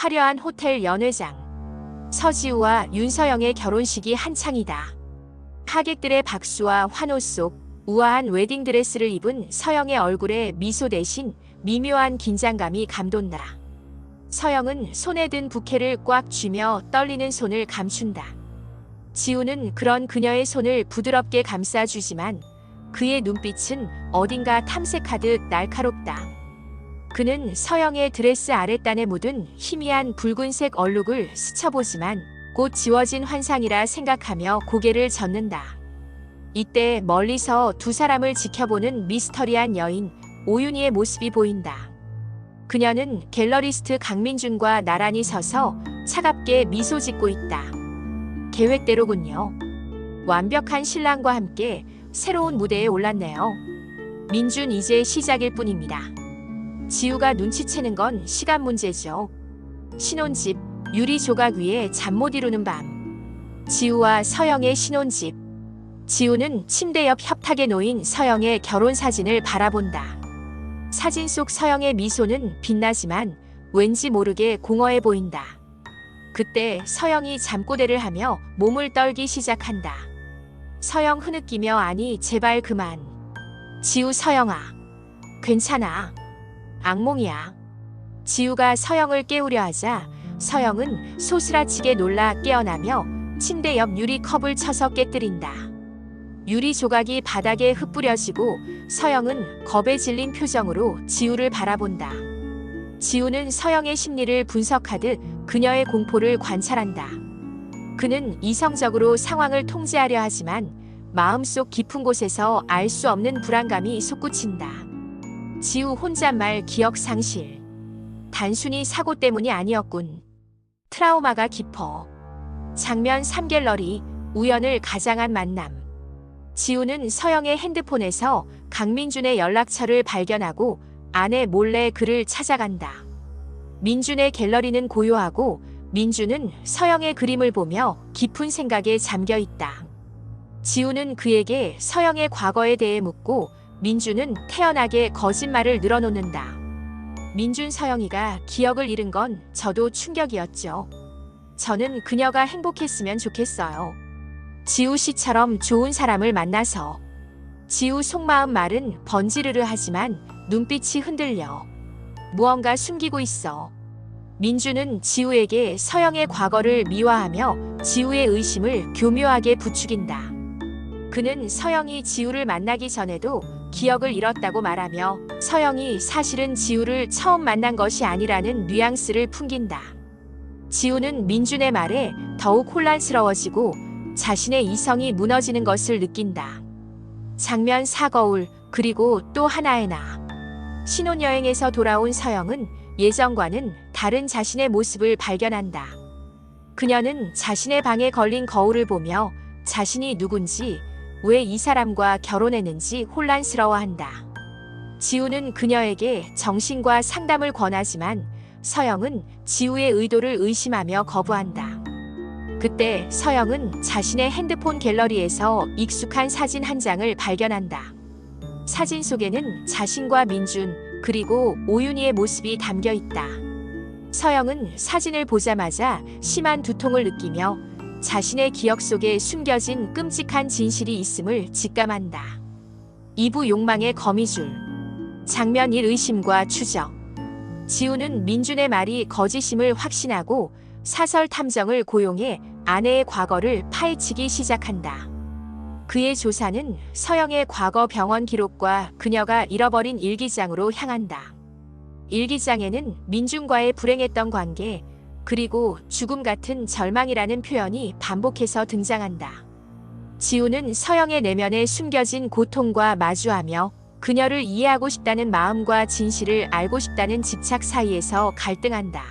화려한 호텔 연회장. 서지우와 윤서영의 결혼식이 한창이다. 하객들의 박수와 환호 속 우아한 웨딩드레스를 입은 서영의 얼굴에 미소 대신 미묘한 긴장감이 감돈다. 서영은 손에 든 부케를 꽉 쥐며 떨리는 손을 감춘다. 지우는 그런 그녀의 손을 부드럽게 감싸주지만 그의 눈빛은 어딘가 탐색하듯 날카롭다. 그는 서영의 드레스 아랫단에 묻은 희미한 붉은색 얼룩을 스쳐보지만 곧 지워진 환상이라 생각하며 고개를 젓는다. 이때 멀리서 두 사람을 지켜보는 미스터리한 여인 오윤희의 모습이 보인다. 그녀는 갤러리스트 강민준과 나란히 서서 차갑게 미소 짓고 있다. 계획대로군요. 완벽한 신랑과 함께 새로운 무대에 올랐네요. 민준 이제 시작일 뿐입니다. 지우가 눈치채는 건 시간 문제죠. 신혼집, 유리 조각 위에 잠 못 이루는 밤. 지우와 서영의 신혼집. 지우는 침대 옆 협탁에 놓인 서영의 결혼 사진을 바라본다. 사진 속 서영의 미소는 빛나지만 왠지 모르게 공허해 보인다. 그때 서영이 잠꼬대를 하며 몸을 떨기 시작한다. 서영 흐느끼며 아니 제발 그만. 지우 서영아. 괜찮아. 악몽이야. 지우가 서영을 깨우려 하자 서영은 소스라치게 놀라 깨어나며 침대 옆 유리컵을 쳐서 깨뜨린다. 유리 조각이 바닥에 흩뿌려지고 서영은 겁에 질린 표정으로 지우를 바라본다. 지우는 서영의 심리를 분석하듯 그녀의 공포를 관찰한다. 그는 이성적으로 상황을 통제하려 하지만 마음속 깊은 곳에서 알 수 없는 불안감이 솟구친다. 지우 혼잣말 기억 상실. 단순히 사고 때문이 아니었군. 트라우마가 깊어. 장면 3갤러리 우연을 가장한 만남. 지우는 서영의 핸드폰에서 강민준의 연락처를 발견하고 아내 몰래 그를 찾아간다. 민준의 갤러리는 고요하고 민준은 서영의 그림을 보며 깊은 생각에 잠겨 있다. 지우는 그에게 서영의 과거에 대해 묻고 민준은 태연하게 거짓말을 늘어놓는다. 민준 서영이가 기억을 잃은 건 저도 충격이었죠. 저는 그녀가 행복했으면 좋겠어요. 지우 씨처럼 좋은 사람을 만나서. 지우 속마음 말은 번지르르 하지만 눈빛이 흔들려. 무언가 숨기고 있어. 민준은 지우에게 서영의 과거를 미화하며 지우의 의심을 교묘하게 부추긴다. 그는 서영이 지우를 만나기 전에도 기억을 잃었다고 말하며 서영이 사실은 지우를 처음 만난 것이 아니라는 뉘앙스를 풍긴다. 지우는 민준의 말에 더욱 혼란스러워지고 자신의 이성이 무너지는 것을 느낀다. 장면 4거울 그리고 또 하나의 나. 신혼여행에서 돌아온 서영은 예전과는 다른 자신의 모습을 발견한다. 그녀는 자신의 방에 걸린 거울을 보며 자신이 누군지 왜 이 사람과 결혼했는지 혼란스러워한다. 지우는 그녀에게 정신과 상담을 권하지만 서영은 지우의 의도를 의심하며 거부한다. 그때 서영은 자신의 핸드폰 갤러리에서 익숙한 사진 한 장을 발견한다. 사진 속에는 자신과 민준 그리고 오윤희의 모습이 담겨 있다. 서영은 사진을 보자마자 심한 두통을 느끼며 자신의 기억 속에 숨겨진 끔찍한 진실이 있음을 직감한다. 2부 욕망의 거미줄. 장면 1 의심과 추적. 지우는 민준의 말이 거짓임을 확신하고 사설 탐정을 고용해 아내의 과거를 파헤치기 시작한다. 그의 조사는 서영의 과거 병원 기록과 그녀가 잃어버린 일기장으로 향한다. 일기장에는 민준과의 불행했던 관계, 그리고 죽음 같은 절망이라는 표현이 반복해서 등장한다. 지우는 서영의 내면에 숨겨진 고통과 마주하며 그녀를 이해하고 싶다는 마음과 진실을 알고 싶다는 집착 사이에서 갈등한다.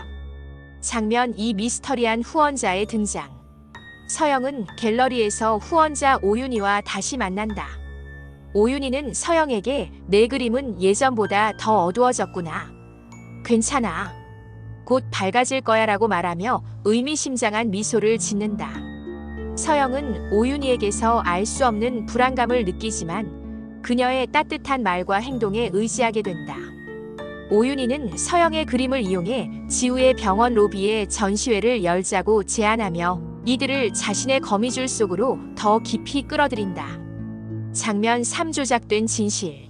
장면 2 미스터리한 후원자의 등장. 서영은 갤러리에서 후원자 오윤희와 다시 만난다. 오윤희는 서영에게 내 그림은 예전보다 더 어두워졌구나. 괜찮아. 곧 밝아질 거야 라고 말하며 의미심장한 미소를 짓는다. 서영은 오윤희에게서 알 수 없는 불안감을 느끼지만 그녀의 따뜻한 말과 행동에 의지하게 된다. 오윤희는 서영의 그림을 이용해 지우의 병원 로비에 전시회를 열자고 제안하며 이들을 자신의 거미줄 속으로 더 깊이 끌어들인다. 장면 3. 조작된 진실.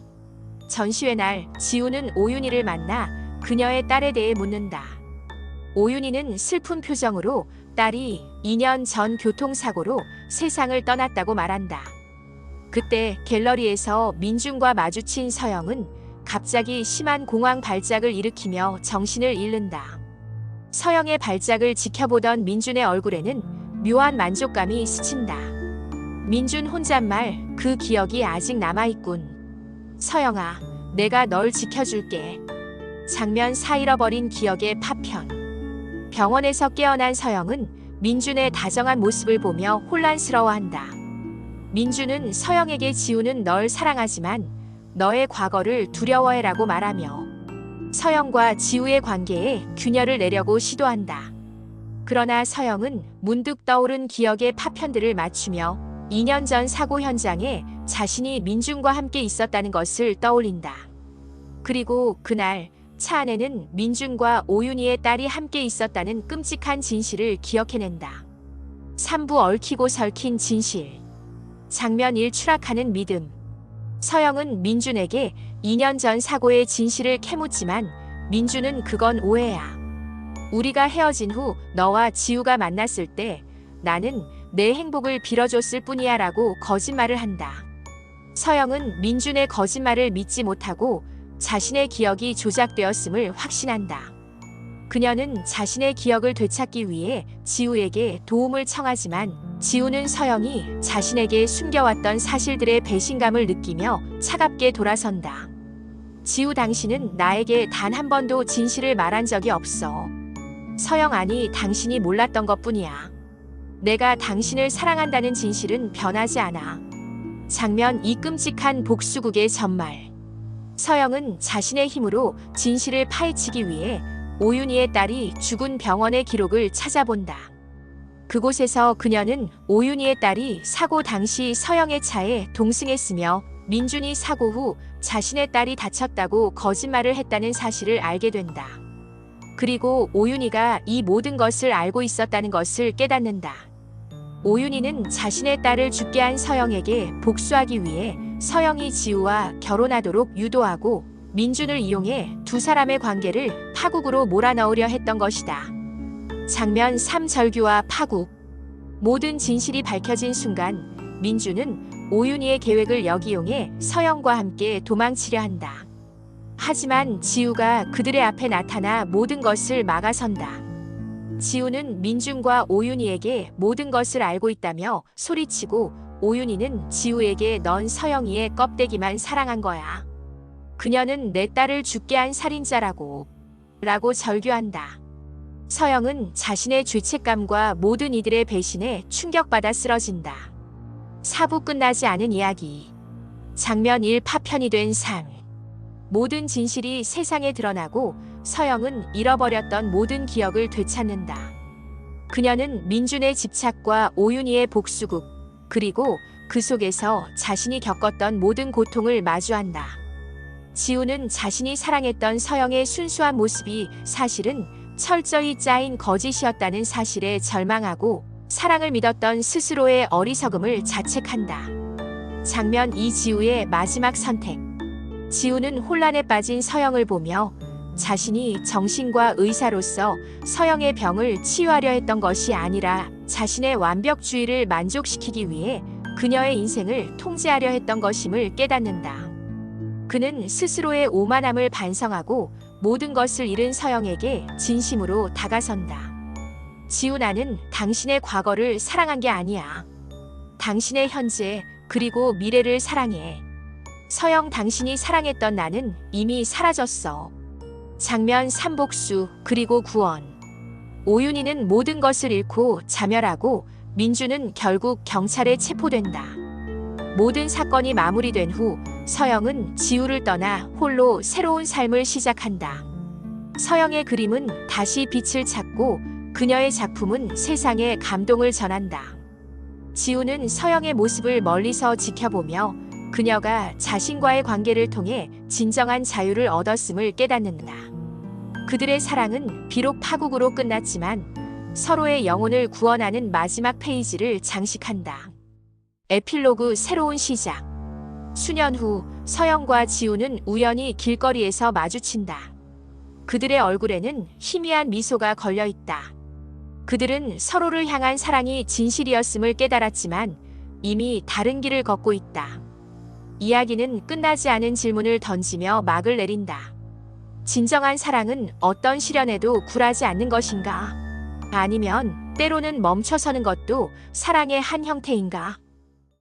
전시회 날 지우는 오윤희를 만나 그녀의 딸에 대해 묻는다. 오윤희는 슬픈 표정으로 딸이 2년 전 교통사고로 세상을 떠났다고 말한다. 그때 갤러리에서 민준과 마주친 서영은 갑자기 심한 공황 발작을 일으키며 정신을 잃는다. 서영의 발작을 지켜보던 민준의 얼굴에는 묘한 만족감이 스친다. 민준 혼잣말, 그 기억이 아직 남아있군. 서영아, 내가 널 지켜줄게. 장면 4. 잃어버린 기억의 파편. 병원에서 깨어난 서영은 민준의 다정한 모습을 보며 혼란스러워한다. 민준은 서영에게 지우는 널 사랑하지만 너의 과거를 두려워해라고 말하며 서영과 지우의 관계에 균열을 내려고 시도한다. 그러나 서영은 문득 떠오른 기억의 파편들을 맞추며 2년 전 사고 현장에 자신이 민준과 함께 있었다는 것을 떠올린다. 그리고 그날 차 안에는 민준과 오윤희의 딸이 함께 있었다는 끔찍한 진실을 기억해낸다. 3부 얽히고 설킨 진실. 장면 1. 추락하는 믿음. 서영은 민준에게 2년 전 사고의 진실을 캐묻지만 민준은 그건 오해야. 우리가 헤어진 후 너와 지우가 만났을 때 나는 내 행복을 빌어줬을 뿐이야 라고 거짓말을 한다. 서영은 민준의 거짓말을 믿지 못하고 자신의 기억이 조작되었음을 확신한다. 그녀는 자신의 기억을 되찾기 위해 지우에게 도움을 청하지만 지우는 서영이 자신에게 숨겨왔던 사실들의 배신감을 느끼며 차갑게 돌아선다. 지우, 당신은 나에게 단 한 번도 진실을 말한 적이 없어. 서영, 아니, 당신이 몰랐던 것뿐이야. 내가 당신을 사랑한다는 진실은 변하지 않아. 장면 2. 끔찍한 복수극의 전말. 서영은 자신의 힘으로 진실을 파헤치기 위해 오윤희의 딸이 죽은 병원의 기록을 찾아본다. 그곳에서 그녀는 오윤희의 딸이 사고 당시 서영의 차에 동승했으며 민준이 사고 후 자신의 딸이 다쳤다고 거짓말을 했다는 사실을 알게 된다. 그리고 오윤희가 이 모든 것을 알고 있었다는 것을 깨닫는다. 오윤희는 자신의 딸을 죽게 한 서영에게 복수하기 위해 서영이 지우와 결혼하도록 유도하고 민준을 이용해 두 사람의 관계를 파국으로 몰아넣으려 했던 것이다. 장면 3. 절규와 파국. 모든 진실이 밝혀진 순간 민준은 오윤희의 계획을 역이용해 서영과 함께 도망치려 한다. 하지만 지우가 그들의 앞에 나타나 모든 것을 막아선다. 지우는 민준과 오윤희에게 모든 것을 알고 있다며 소리치고 오윤희는 지우에게 넌 서영이의 껍데기만 사랑한 거야. 그녀는 내 딸을 죽게 한 살인자라고 절규한다. 서영은 자신의 죄책감과 모든 이들의 배신에 충격받아 쓰러진다. 4부 끝나지 않은 이야기. 장면 1. 파편이 된 삶. 모든 진실이 세상에 드러나고 서영은 잃어버렸던 모든 기억을 되찾는다. 그녀는 민준의 집착과 오윤희의 복수극, 그리고 그 속에서 자신이 겪었던 모든 고통을 마주한다. 지우는 자신이 사랑했던 서영의 순수한 모습이 사실은 철저히 짜인 거짓이었다는 사실에 절망하고 사랑을 믿었던 스스로의 어리석음을 자책한다. 장면 2. 지우의 마지막 선택. 지우는 혼란에 빠진 서영을 보며 자신이 정신과 의사로서 서영의 병을 치유하려 했던 것이 아니라 자신의 완벽주의를 만족시키기 위해 그녀의 인생을 통제하려 했던 것임을 깨닫는다. 그는 스스로의 오만함을 반성하고 모든 것을 잃은 서영에게 진심으로 다가선다. 지우, 나는 당신의 과거를 사랑한 게 아니야. 당신의 현재 그리고 미래를 사랑해. 서영, 당신이 사랑했던 나는 이미 사라졌어. 장면 3. 복수 그리고 구원. 오윤희는 모든 것을 잃고 자멸하고 민준은 결국 경찰에 체포된다. 모든 사건이 마무리된 후 서영은 지우를 떠나 홀로 새로운 삶을 시작한다. 서영의 그림은 다시 빛을 찾고 그녀의 작품은 세상에 감동을 전한다. 지우는 서영의 모습을 멀리서 지켜보며 그녀가 자신과의 관계를 통해 진정한 자유를 얻었음을 깨닫는다. 그들의 사랑은 비록 파국으로 끝났지만 서로의 영혼을 구원하는 마지막 페이지를 장식한다. 에필로그 새로운 시작. 수년 후 서영과 지우는 우연히 길거리에서 마주친다. 그들의 얼굴에는 희미한 미소가 걸려 있다. 그들은 서로를 향한 사랑이 진실이었음을 깨달았지만 이미 다른 길을 걷고 있다. 이야기는 끝나지 않은 질문을 던지며 막을 내린다. 진정한 사랑은 어떤 시련에도 굴하지 않는 것인가? 아니면 때로는 멈춰서는 것도 사랑의 한 형태인가?